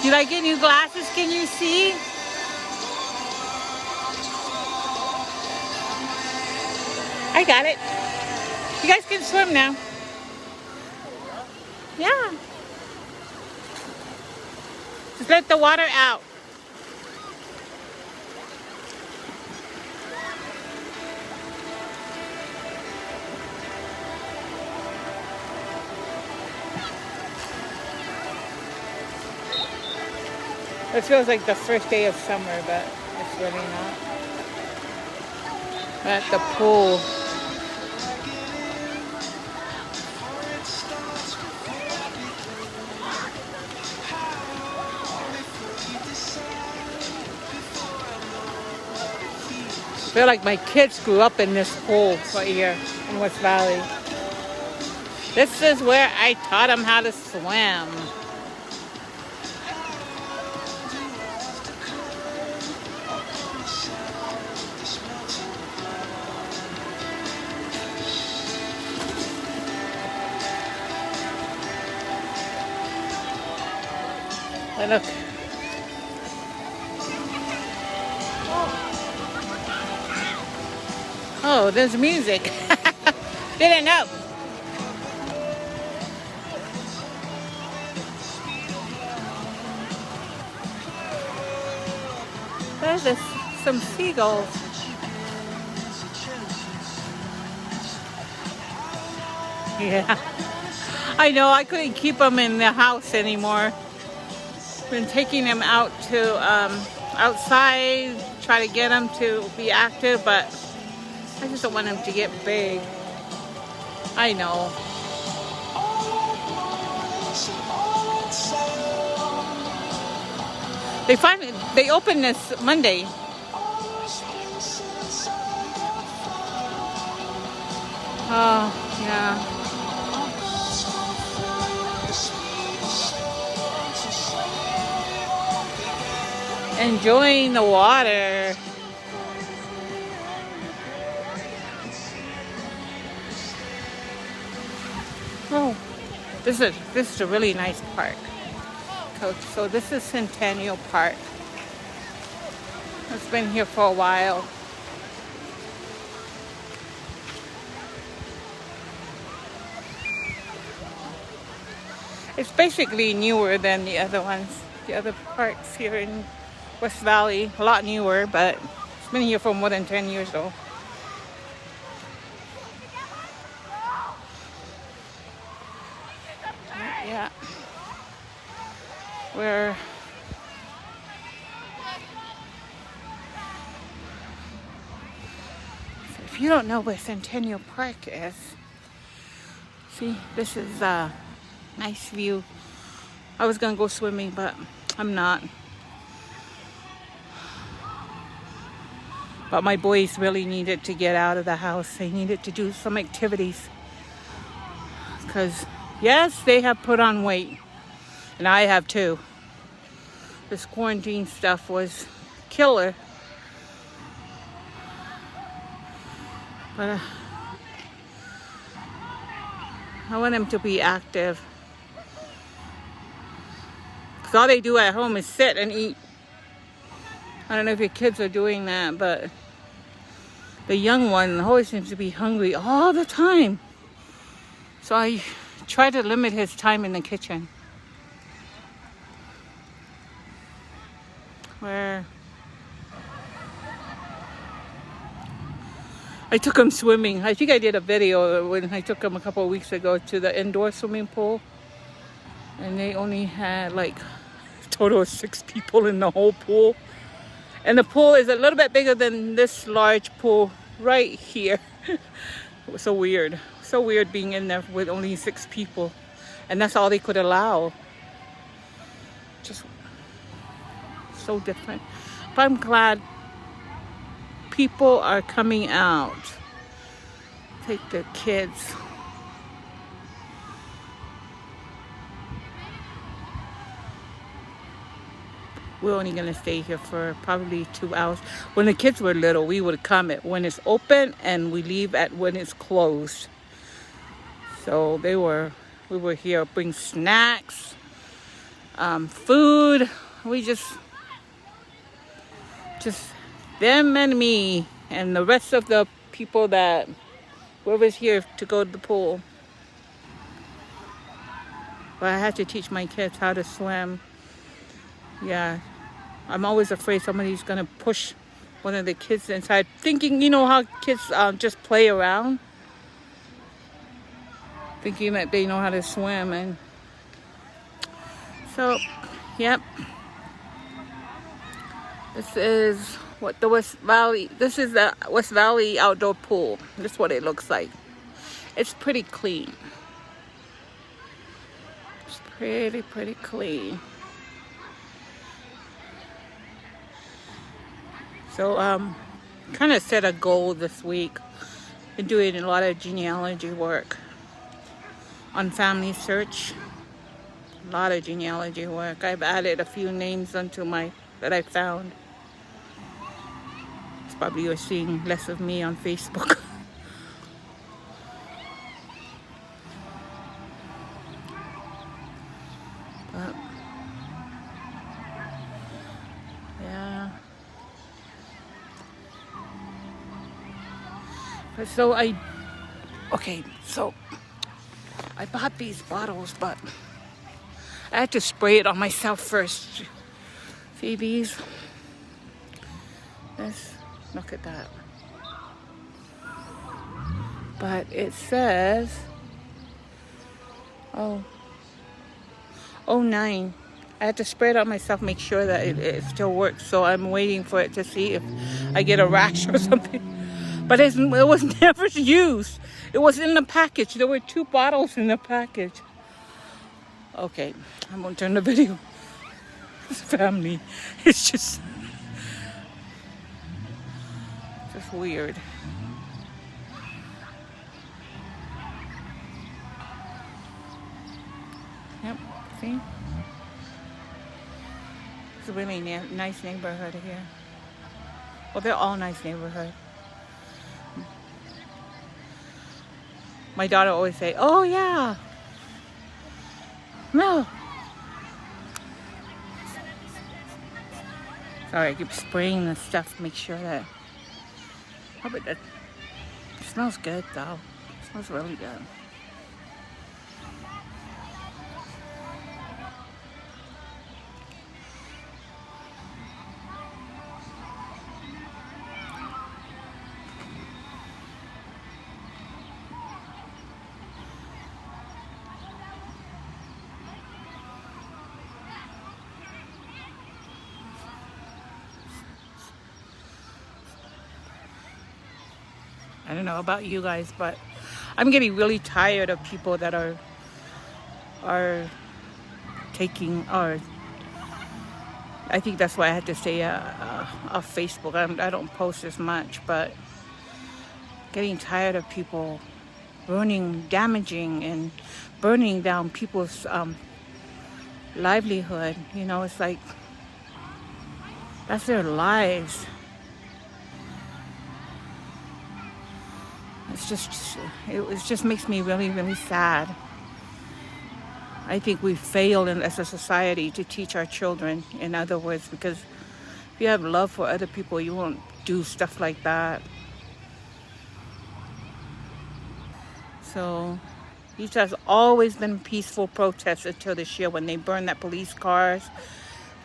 Did I get new glasses? Can you see? I got it. You guys can swim now. Yeah. Just let the water out. It feels like the first day of summer, but it's really not. We're at the pool. I feel like my kids grew up in this pool right here in West Valley. This is where I taught them how to swim. And look. Oh, there's music. Didn't know. There's some seagulls. Yeah. I know, I couldn't keep them in the house anymore. Been taking them out to outside, try to get them to be active, but I just don't want them to get big. I know. They opened this Monday. Oh, yeah. Enjoying the water. Oh, this is a really nice park. So this is Centennial Park. It's been here for a while. It's basically newer than the other ones. The other parks here in West Valley, a lot newer, but it's been here for more than 10 years though. Yeah. So if you don't know where Centennial Park is, see, this is a nice view. I was gonna go swimming, but I'm not. But my boys really needed to get out of the house. They needed to do some activities. Because, yes, they have put on weight. And I have too. This quarantine stuff was killer. But I want them to be active. Because all they do at home is sit and eat. I don't know if your kids are doing that, but the young one always seems to be hungry all the time. So I try to limit his time in the kitchen. Where I took him swimming. I think I did a video when I took him a couple of weeks ago to the indoor swimming pool. And they only had like a total of 6 people in the whole pool. And the pool is a little bit bigger than this large pool right here. It was so weird. So weird being in there with only 6 people. And that's all they could allow. Just so different. But I'm glad people are coming out. Take their kids. We're only going to stay here for probably 2 hours. When the kids were little, we would come at when it's open and we leave at when it's closed. So we were here, bring snacks, Food. We just them and me and the rest of the people that whoever's here to go to the pool. But I had to teach my kids how to swim. Yeah, I'm always afraid somebody's gonna push one of the kids inside, thinking, you know how kids just play around, thinking that they know how to swim. And so, yep. This is what the West Valley, this is the West Valley outdoor pool. This is what it looks like. It's pretty clean. It's pretty clean. So, kind of set a goal this week. Been doing a lot of genealogy work on Family Search. A lot of genealogy work. I've added a few names onto that I found. It's probably you're seeing less of me on Facebook. But, yeah. So I bought these bottles, but I had to spray it on myself first. See these? Look at that. But it says, 09. I had to spray it on myself, make sure that it still works. So I'm waiting for it to see if I get a rash or something. But it was never used. It was in the package. There were 2 bottles in the package. Okay, I'm gonna turn the video. This family, it's just weird. Yep, see? It's a really nice neighborhood here. Well, they're all nice neighborhood. My daughter always say, "Oh yeah, no." Sorry, I keep spraying the stuff to make sure that. Oh, but it smells good though. It smells really good. I don't know about you guys, but I'm getting really tired of people that are taking, or I think that's why I had to stay off Facebook. I don't post as much, but getting tired of people damaging and burning down people's livelihood. You know, it's like that's their lives. It just makes me really, really sad. I think we failed as a society to teach our children, in other words, because if you have love for other people, you won't do stuff like that. So these has always been peaceful protests until this year when they burned that police car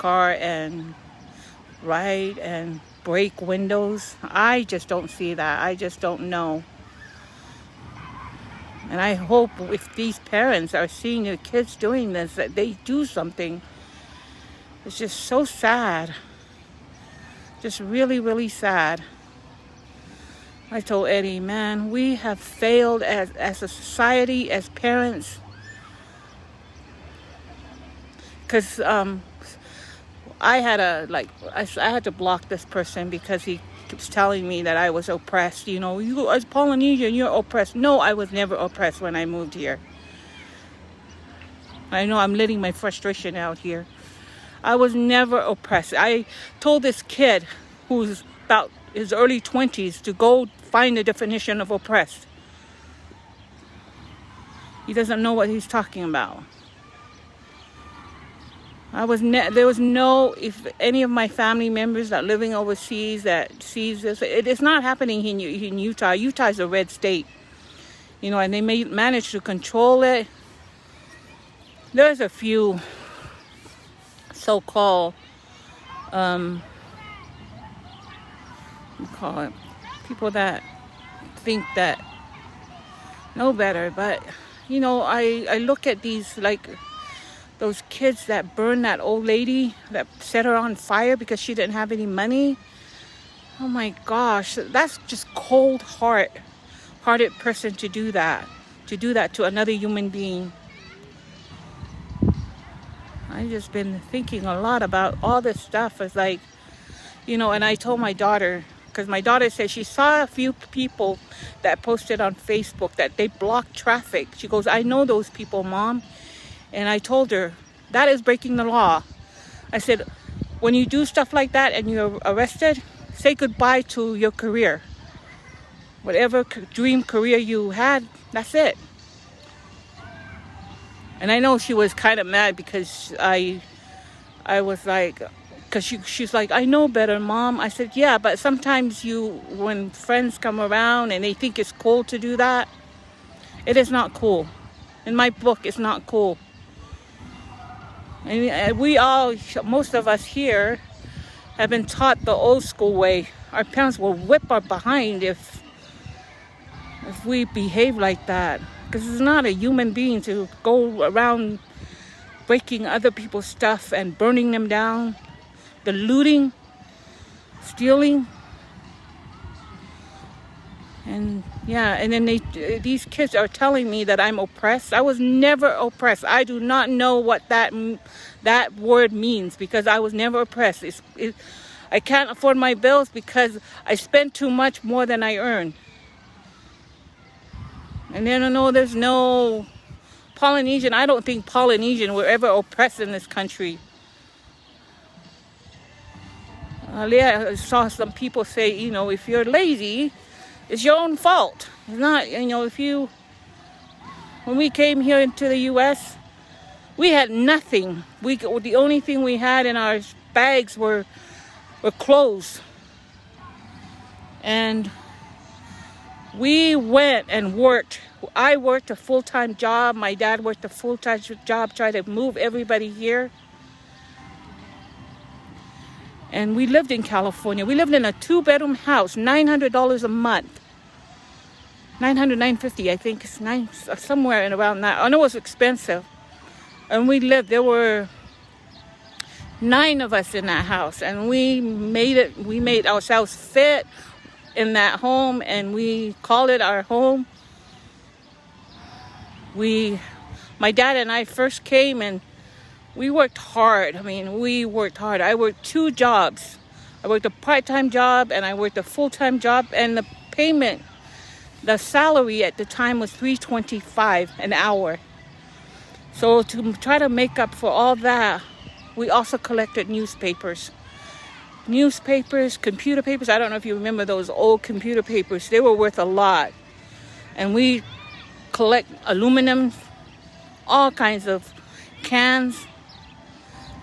and ride and break windows. I just don't see that. I just don't know. And I hope if these parents are seeing their kids doing this, that they do something. It's just so sad. Just really, really sad. I told Eddie, man, we have failed as a society, as parents. Because I had to block this person because he keeps telling me that I was oppressed. You know, you as Polynesian, you're oppressed. No, I was never oppressed when I moved here. I know I'm letting my frustration out here. I was never oppressed. I told this kid who's about his early 20s to go find the definition of oppressed. He doesn't know what he's talking about. There was no, if any of my family members that are living overseas that sees this, it's not happening in Utah. Utah is a red state, you know, and they may manage to control it. There's a few so-called, call it, people that think that know better, but you know, I look at these, like those kids that burned that old lady, that set her on fire because she didn't have any money. Oh my gosh, that's just cold-hearted person to do that to another human being. I've just been thinking a lot about all this stuff. It's like, you know, and I told my daughter, because my daughter said she saw a few people that posted on Facebook that they blocked traffic. She goes, I know those people, Mom. And I told her, that is breaking the law. I said, when you do stuff like that and you're arrested, say goodbye to your career. Whatever dream career you had, that's it. And I know she was kind of mad because I was like, because she's like, I know better, Mom. I said, yeah, but sometimes when friends come around and they think it's cool to do that, it is not cool. In my book, it's not cool. And most of us here have been taught the old school way. Our parents will whip our behind if we behave like that. Because it's not a human being to go around breaking other people's stuff and burning them down. The looting, stealing. And yeah, and then these kids are telling me that I'm oppressed. I was never oppressed. I do not know what that word means, because I was never oppressed. I can't afford my bills because I spend too much more than I earn. And then I know there's no Polynesian. I don't think Polynesian were ever oppressed in this country. I saw some people say, you know, if you're lazy, it's your own fault. It's not, you know, when we came here into the U.S., we had nothing. The only thing we had in our bags were clothes. And we went and worked. I worked a full-time job. My dad worked a full-time job, tried to move everybody here. And we lived in California. We lived in a 2-bedroom house, $900 a month. $950, I think. It's somewhere in around that. I know it was expensive. And there were 9 of us in that house. And we made ourselves fit in that home. And we called it our home. My dad and I first came, and we worked hard. I mean, we worked hard. I worked 2 jobs. I worked a part-time job and I worked a full-time job. And the payment, the salary at the time was $3.25 an hour. So to try to make up for all that, we also collected newspapers. Computer papers. I don't know if you remember those old computer papers. They were worth a lot. And we collect aluminum, all kinds of cans.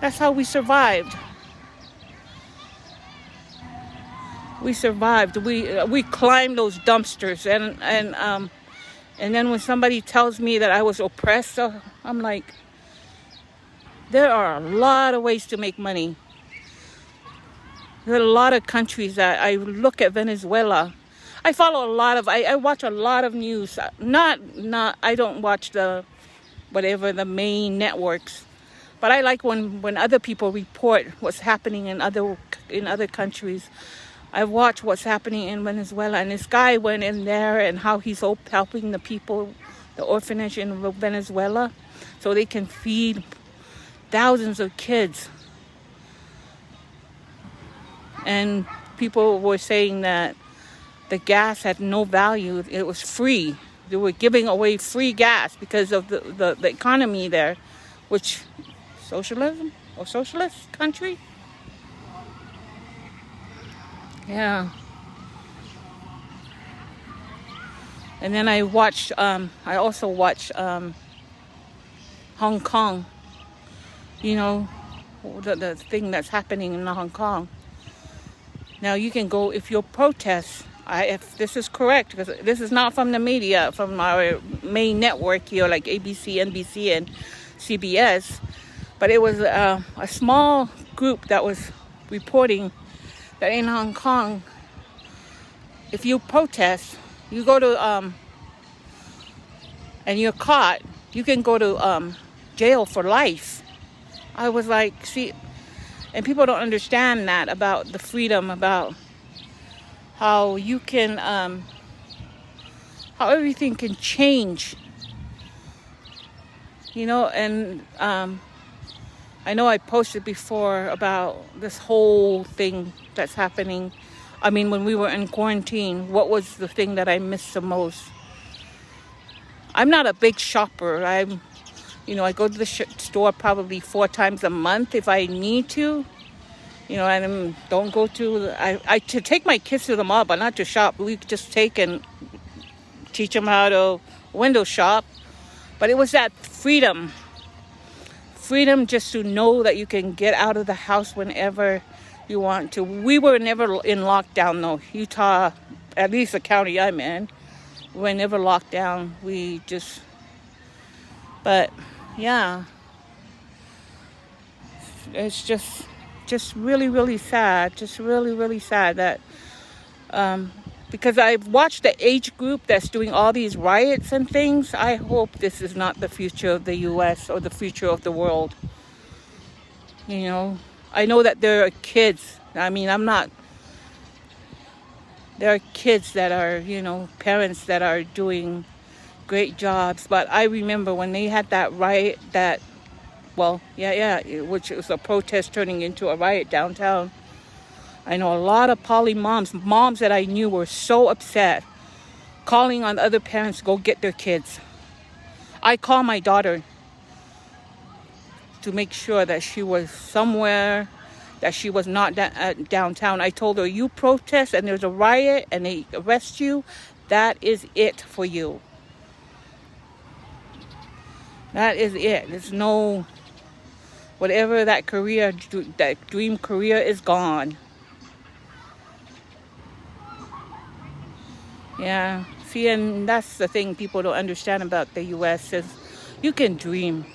That's how we survived. We survived. We climbed those dumpsters, and then when somebody tells me that I was oppressed, I'm like, there are a lot of ways to make money. There are a lot of countries that I look at. Venezuela. I follow I watch a lot of news. I don't watch the main networks. But I like when other people report what's happening in other countries. I watch what's happening in Venezuela, and this guy went in there and how he's helping the people, the orphanage in Venezuela, so they can feed thousands of kids. And people were saying that the gas had no value. It was free. They were giving away free gas because of the economy there, which socialism or socialist country. Yeah. And then I also watched Hong Kong. You know, the thing that's happening in Hong Kong. Now you can go if you'll protest. If this is correct, because this is not from the media, from our main network here, like ABC, NBC, and CBS, but it was a small group that was reporting that in Hong Kong, if you protest, you go to and you're caught, you can go to jail for life. I was like, see, and people don't understand that about the freedom, about how you can, how everything can change, you know. And I know I posted before about this whole thing that's happening. I mean, when we were in quarantine, what was the thing that I missed the most? I'm not a big shopper. I go to the store probably 4 times a month if I need to. You know, and don't go to, I to take my kids to the mall, but not to shop. We just take and teach them how to window shop. But it was that freedom just to know that you can get out of the house whenever you want to. We were never in lockdown though. Utah, at least the county I'm in, we were never locked down. But yeah, it's just really, really sad. Just really, really sad that, because I've watched the age group that's doing all these riots and things. I hope this is not the future of the U.S. or the future of the world. You know, I know that there are kids. I mean, there are kids that are, you know, parents that are doing great jobs. But I remember when they had that riot, which was a protest turning into a riot downtown. I know a lot of poly moms that I knew were so upset, calling on other parents to go get their kids. I called my daughter to make sure that she was somewhere, that she was not downtown. I told her, you protest and there's a riot and they arrest you, that is it for you. That is it. There's no, whatever that dream career is gone. Yeah, see, and that's the thing people don't understand about the U.S. is you can dream.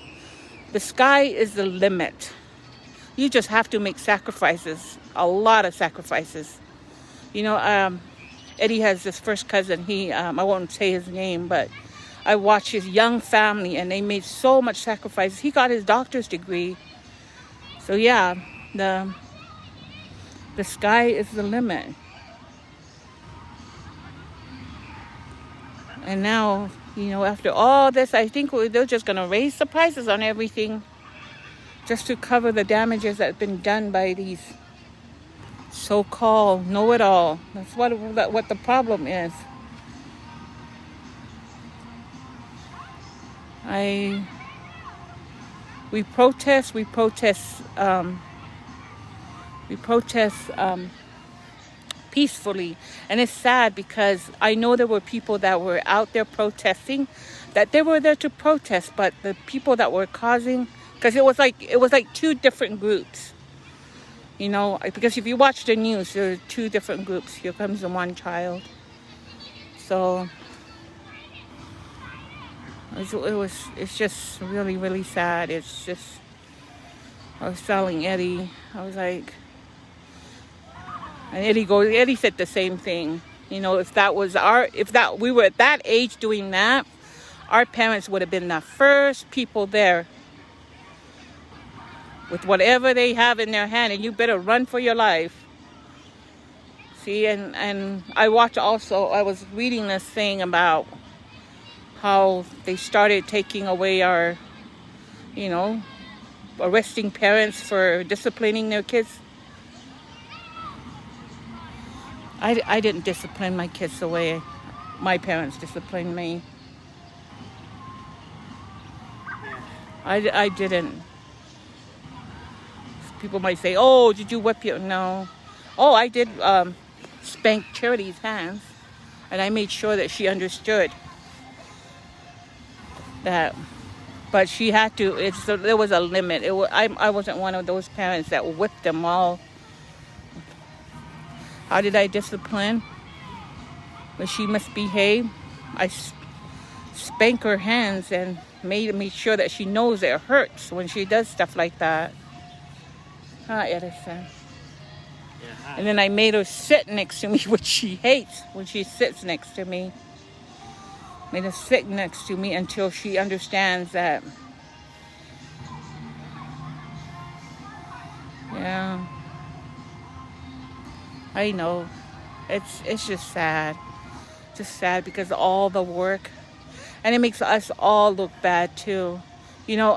The sky is the limit. You just have to make sacrifices, a lot of sacrifices. You know, Eddie has this first cousin. I won't say his name, but I watched his young family, and they made so much sacrifice. He got his doctor's degree. So yeah, the sky is the limit. And now, you know, after all this, I think they're just going to raise the prices on everything just to cover the damages that have been done by these so-called know-it-all. That's what the problem is. We protest peacefully. And it's sad because I know there were people that were out there protesting, that they were there to protest, but the people that were causing, because it was like 2 different groups. You know, because if you watch the news, there are 2 different groups. Here comes the one child. So it's just really, really sad. It's just, I was telling Eddie, I was like, and Eddie said the same thing. You know, if we were at that age doing that, our parents would have been the first people there with whatever they have in their hand, and you better run for your life. See, and I was reading this thing about how they started taking away our, you know, arresting parents for disciplining their kids. I didn't discipline my kids the way my parents disciplined me. I didn't. People might say, oh, did you whip your... No. Oh, I did spank Charity's hands. And I made sure that she understood that. But she had to. There was a limit. I wasn't one of those parents that whipped them all. How did I discipline? When she misbehaved, I spank her hands and made sure that she knows it hurts when she does stuff like that. Hi, Edison. Yeah, hi. And then I made her sit next to me, which she hates when she sits next to me. Made her sit next to me until she understands that. Yeah. I know. It's just sad. Just sad because of all the work. And it makes us all look bad too. You know,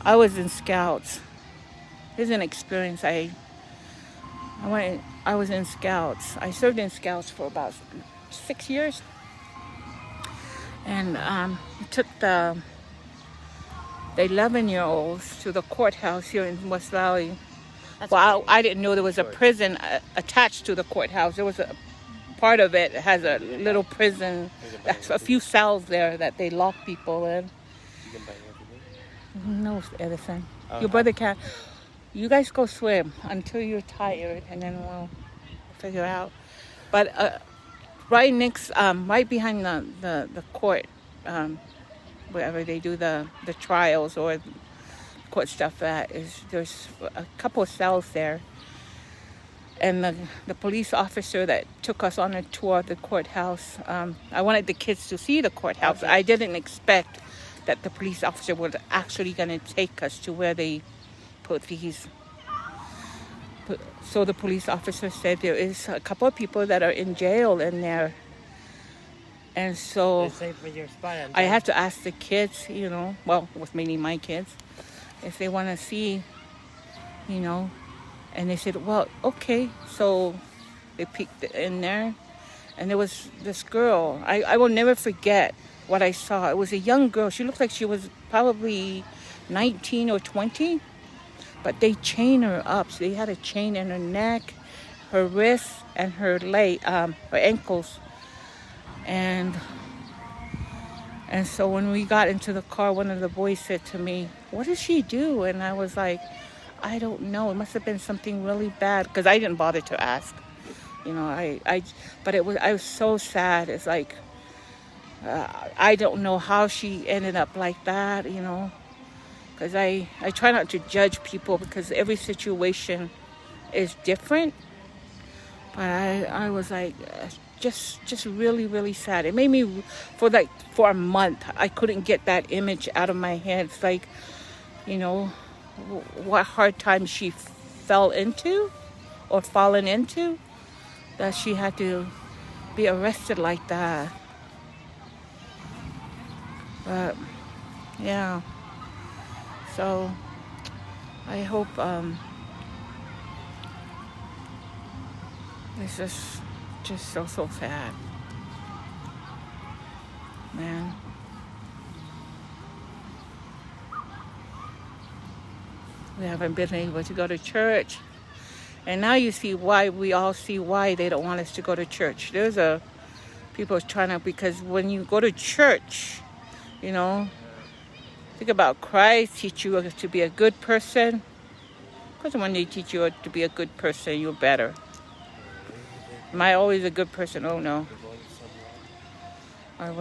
I was in Scouts. This is an experience I was in Scouts. I served in Scouts for about 6 years. And took the 11-year-olds to the courthouse here in West Valley. Well, I didn't know there was a prison attached to the courthouse. There was a part of it has a little prison. That's a few cells there that they lock people in. No, Edison. Your brother can't. You guys go swim until you're tired, and then we'll figure out. But right next, right behind the court, wherever they do the trials or court stuff there's a couple of cells there. And the police officer that took us on a tour of the courthouse, I wanted the kids to see the courthouse. I didn't expect that the police officer was actually going to take us to where they put these. So the police officer said there is a couple of people that are in jail in there. And so I had to ask the kids, well, it was mainly my kids, if they want to see, and they said, well, okay. So they peeked in there, and there was this girl. I will never forget what I saw. It was a young girl. She looked like she was probably 19 or 20, but they chained her up. So they had a chain in her neck, her wrists, and her ankles. And so when we got into the car, one of the boys said to me, what did she do? And I was like, I don't know. It must have been something really bad, because I didn't bother to ask. But I was so sad. It's like, I don't know how she ended up like that, because I try not to judge people because every situation is different. But I was like, just really, really sad. It made me, for a month, I couldn't get that image out of my head. It's like, what hard time she fell into or fallen into, that she had to be arrested like that. But yeah, so I hope it's just so sad, man. We haven't been able to go to church. And now we all see why they don't want us to go to church. People trying to, because when you go to church, think about Christ teach you to be a good person. Because when they teach you to be a good person, you're better. Am I always a good person? Oh, no. Are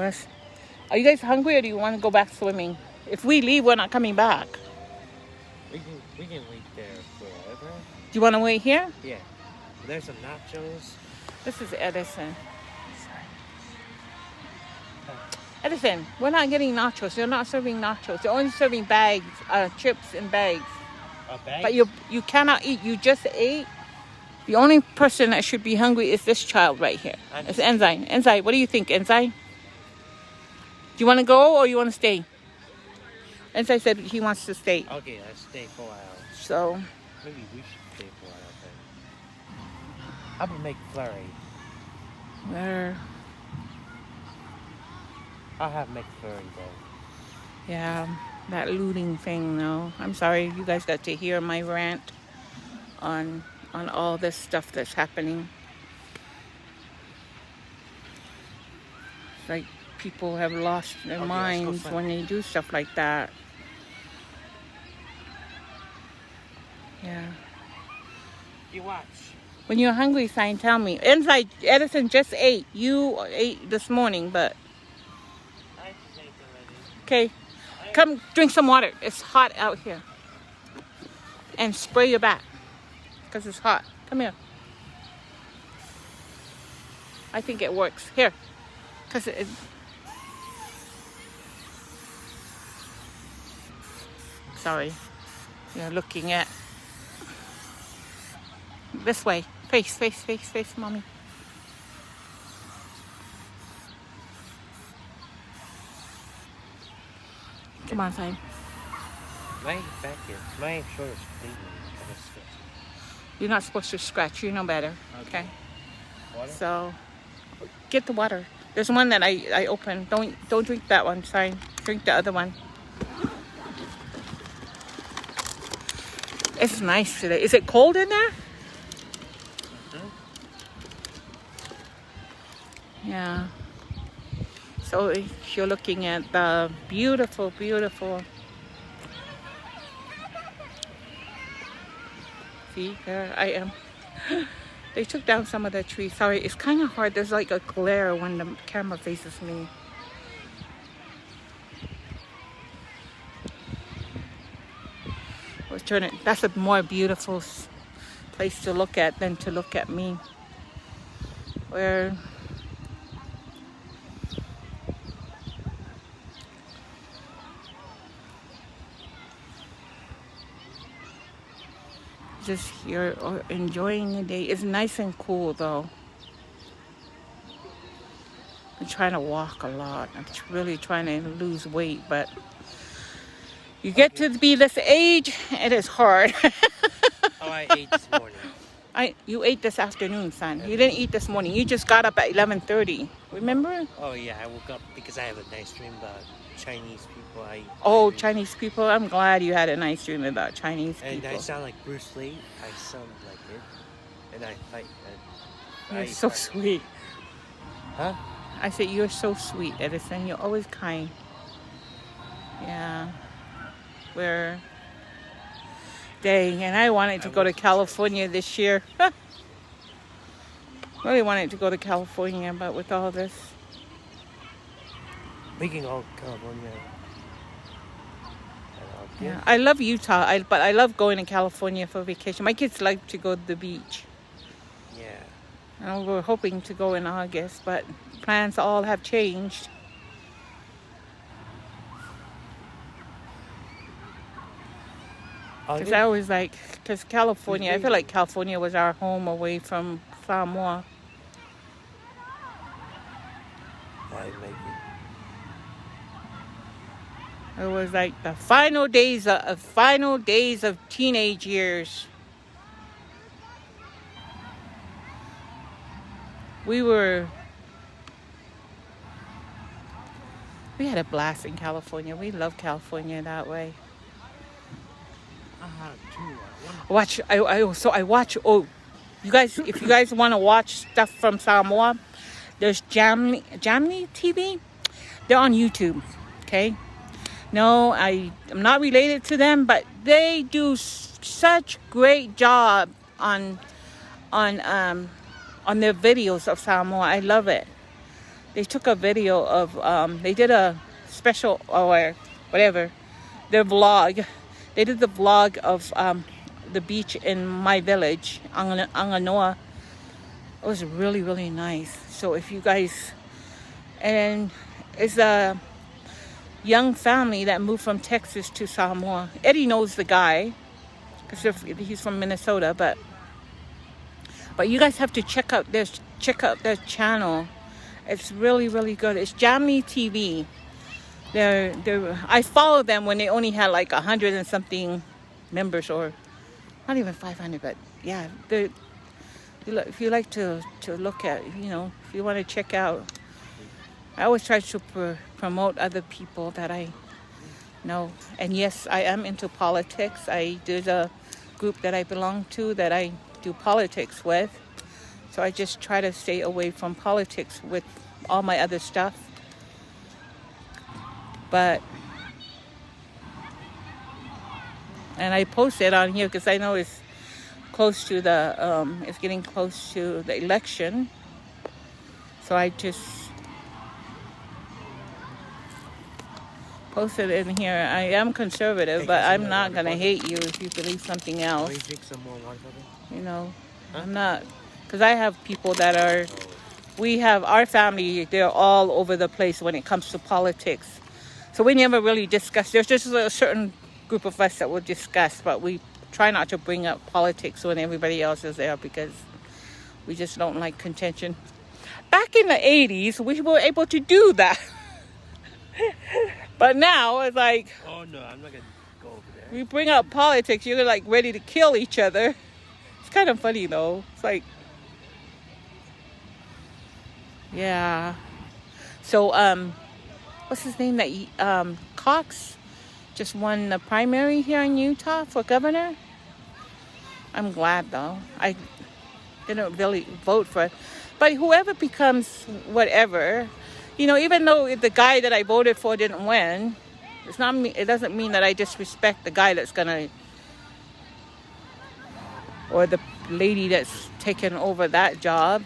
you guys hungry, or do you want to go back swimming? If we leave, we're not coming back. We can wait there forever. Do you want to wait here? Yeah. There's some nachos. This is Edison. Edison, we're not getting nachos. They're not serving nachos. They're only serving bags, chips and bags. Bag? But you cannot eat. You just ate. The only person that should be hungry is this child right here. It's Ensign. Ensign, what do you think, Ensign? Do you want to go or you want to stay? Ensign said he wants to stay. Okay, let's stay for a while. So maybe we should stay for a while then. How about make flurry? I'll have McFlurry though. Yeah, that looting thing though. I'm sorry you guys got to hear my rant on all this stuff that's happening. Like, people have lost their Okay, let's go minds find- when they do stuff like that. Yeah. You watch. When you're hungry, sign, tell me. Inside, Edison just ate. You ate this morning, but I just ate already. okay. Come drink some water. It's hot out here. And spray your back because it's hot. Come here. I think it works. Here. Because it. Sorry. You're looking at. This way. Face, face, face, face, mommy. Come on, Simon. My back here. My shoulder's bleeding. Kind of sketchy. You're not supposed to scratch. You know better. Okay. Water? So, get the water. There's one that I opened. Don't drink that one, Simon. Drink the other one. It's nice today. Is it cold in there? Yeah. So if you're looking at the beautiful, beautiful. See, there I am. They took down some of the trees. Sorry, it's kind of hard. There's like a glare when the camera faces me. We're turning. That's a more beautiful place to look at than to look at me. Where just here or enjoying the day. It's nice and cool though. I'm trying to walk a lot. I'm really trying to lose weight, but you get to be this age, it is hard. Oh, I ate this morning. You ate this afternoon, son. You didn't eat this morning. You just got up at 11:30. Remember? Oh yeah, I woke up because I have a nice dream about Chinese people. Chinese people. I'm glad you had a nice dream about Chinese And people. I sound like Bruce Lee. I sound like it. And I fight. You're so sweet. Huh? I said, you're so sweet, Edison. You're always kind. Yeah. Dang, and I wanted to go to California this year. Really wanted to go to California, but with all this. We can go California. Yeah, I love Utah, but I love going to California for vacation. My kids like to go to the beach. Yeah. And we're hoping to go in August, but plans all have changed. Because I was like, because California, I feel like California was our home away from Samoa. It was like the final days of teenage years. We had a blast in California. We love California that way. Watch. I watch. Oh, you guys, if you guys want to watch stuff from Samoa, there's Jamni TV. They're on YouTube. Okay. No, I'm not related to them, but they do such great job on their videos of Samoa. I love it. They took a video of they did a special or whatever, their vlog. They did the vlog of the beach in my village, Anganoa. It was really, really nice. So if you guys, and it's a young family that moved from Texas to Samoa. Eddie knows the guy because he's from Minnesota, but you guys have to check out their channel. It's really, really good. It's Jamni TV. I followed them when they only had like 100 and something members, or not even 500, but yeah, if you like to look at, if you want to check out, I always try to promote other people that I know. And yes, I am into politics. There's a group that I belong to that I do politics with. So I just try to stay away from politics with all my other stuff. But, and I posted on here because I know it's close to it's getting close to the election. So I just posted in here. I am conservative, but I'm not going to hate you if you believe something Can else. we drink some more water bottle? You know, Huh? I'm not, because I have people that are, we have our family, they're all over the place when it comes to politics. So we never really discuss. There's just a certain group of us that will discuss, but we try not to bring up politics when everybody else is there because we just don't like contention. Back in the 80s, we were able to do that. But now it's like, Oh no, I'm not gonna go over there. we bring up politics, you're like ready to kill each other. It's kind of funny though. It's like, yeah. So, what's his name? That Cox just won the primary here in Utah for governor. I'm glad though. I didn't really vote for it, but whoever becomes whatever, you know, even though the guy that I voted for didn't win, it's not. It doesn't mean that I disrespect the guy that's gonna, or the lady that's taken over that job.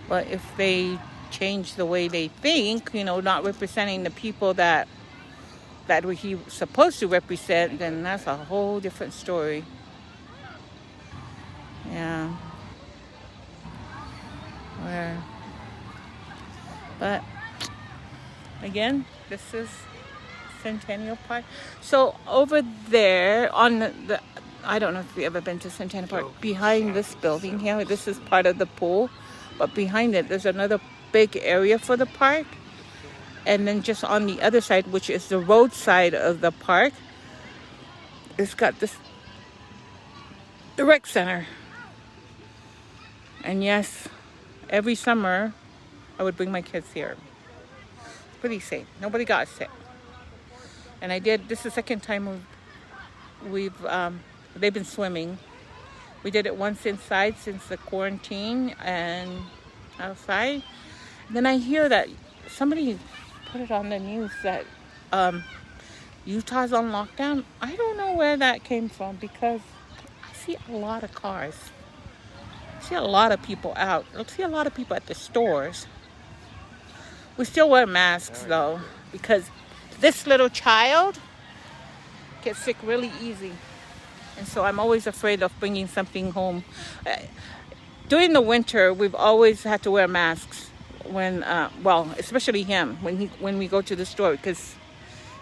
But if they change the way they think, you know, not representing the people that he was supposed to represent, then that's a whole different story. Yeah. But again, this is Centennial Park. So over there on the I don't know if you've ever been to Centennial Park. Behind this building here, this is part of the pool, but behind it there's another big area for the park. And then just on the other side, which is the road side of the park, it's got the rec center. And yes, every summer I would bring my kids here. It's pretty safe. Nobody got sick. And I did, this is the second time they've been swimming. We did it once inside since the quarantine and outside. Then I hear that somebody put it on the news that Utah's on lockdown. I don't know where that came from because I see a lot of cars. I see a lot of people out. I see a lot of people at the stores. We still wear masks though because this little child gets sick really easy. And so I'm always afraid of bringing something home. During the winter, we've always had to wear masks when, especially him, when we go to the store, because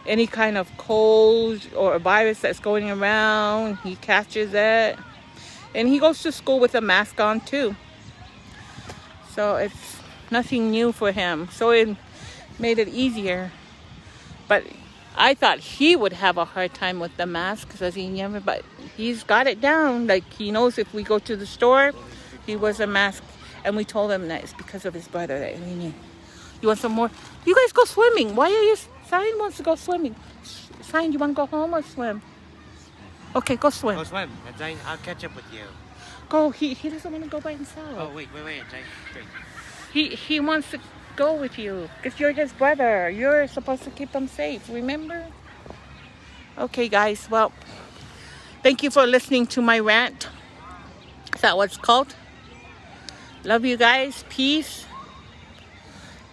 any kind of cold or a virus that's going around, he catches it. And he goes to school with a mask on too. So it's nothing new for him. So it made it easier. But I thought he would have a hard time with the mask because but he's got it down. Like he knows if we go to the store, he wears a mask. And we told him that it's because of his brother that we need. You want some more? You guys go swimming. Why are you? Sign wants to go swimming. Sign, you want to go home or swim? Okay, go swim. Go swim. And then I'll catch up with you. Go. He doesn't want to go by himself. Oh, wait. Jane. He wants to go with you because you're his brother. You're supposed to keep him safe. Remember? Okay, guys. Well, thank you for listening to my rant. Is that what it's called? Love you guys. Peace.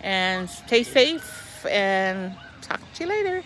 And stay safe. And talk to you later.